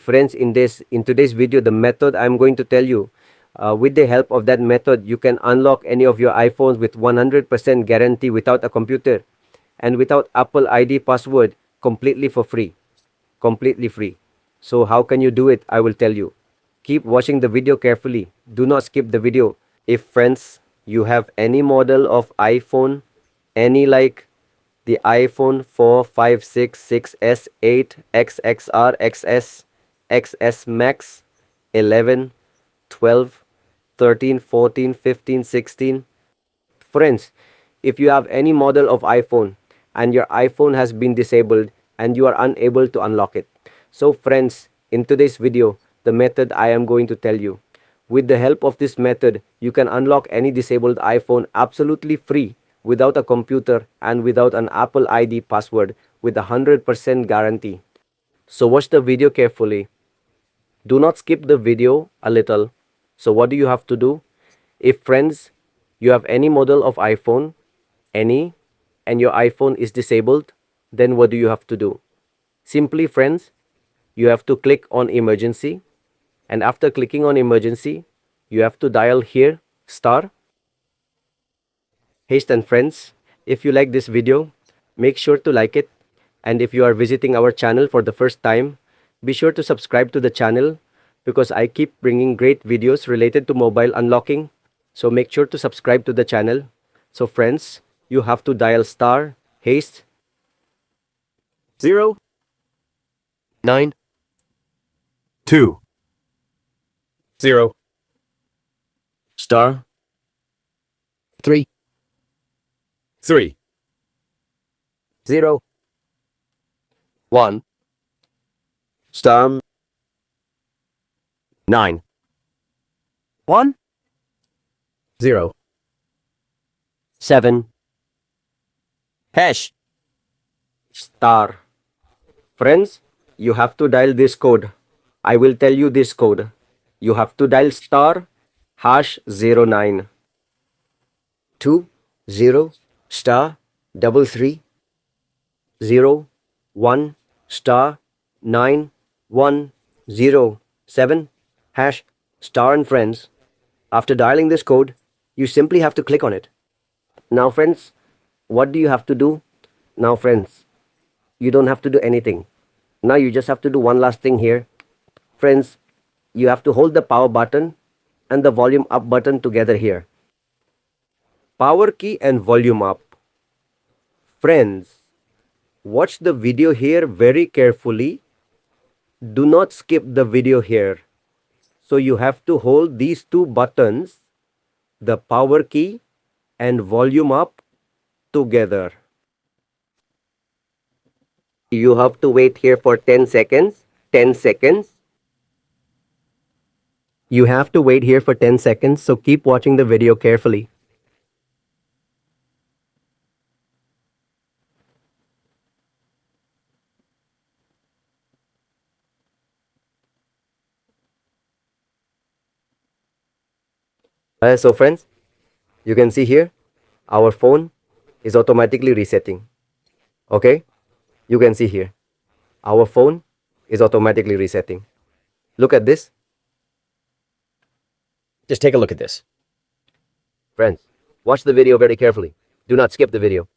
Friends, in today's video, the method I'm going to tell you, with the help of that method, you can unlock any of your iPhones with 100% guarantee without a computer and without Apple ID password, completely for free. Completely free. So how can you do it? I will tell you. Keep watching the video carefully. Do not skip the video. If friends, you have any model of iPhone, any like the iPhone 4, 5, 6, 6S, 8, XXR, XS, XS Max, 11, 12, 13, 14, 15, 16. Friends, if you have any model of iPhone and your iPhone has been disabled and you are unable to unlock it. So friends, in today's video, the method I am going to tell you. With the help of this method, you can unlock any disabled iPhone absolutely free without a computer and without an Apple ID password with a 100% guarantee. So watch the video carefully. Do not skip the video a little. So what do you have to do? If friends, you have any model of iPhone, any, and your iPhone is disabled, then what do you have to do? Simply friends, you have to click on emergency, and after clicking on emergency, you have to dial here star. Haste and friends, if you like this video, make sure to like it, and if you are visiting our channel for the first time, be sure to subscribe to the channel because I keep bringing great videos related to mobile unlocking. So make sure to subscribe to the channel. So friends, you have to dial star, haste, 0, 9, 2, 0, star, 3, 3, 0, 1, star, 9, 1, 0, 7, hash, star. Friends, you have to dial this code. I will tell you this code. You have to dial star hash 09 20 star 33 0 1 star 9 1 0 7 hash star. And friends, after dialing this code, you simply have to click on it. Now friends, what do you have to do? Now friends, you don't have to do anything. Now you just have to do one last thing here. Friends, you have to hold the power button and the volume up button together here. Power key and volume up. Friends, watch the video here very carefully. Do not skip the video here. So you have to hold these two buttons, the power key and volume up, together. You have to wait here for 10 seconds. 10 seconds. You have to wait here for 10 seconds, so keep watching the video carefully. So friends, you can see here, our phone is automatically resetting. Okay? You can see here, our phone is automatically resetting. Look at this. Just take a look at this. Friends, watch the video very carefully. Do not skip the video.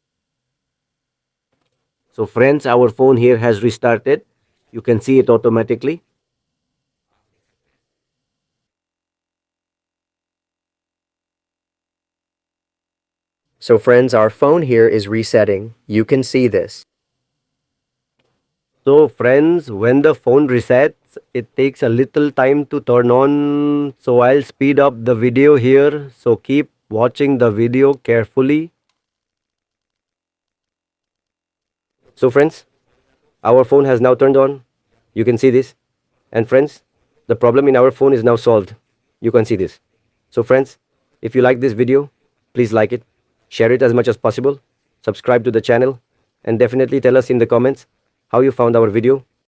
So friends, our phone here has restarted. You can see it automatically. So friends, our phone here is resetting. You can see this. So friends, when the phone resets, it takes a little time to turn on. So I'll speed up the video here. So keep watching the video carefully. So friends, our phone has now turned on. You can see this. And friends, the problem in our phone is now solved. You can see this. So friends, if you like this video, please like it, share it as much as possible, subscribe to the channel, and definitely tell us in the comments how you found our video.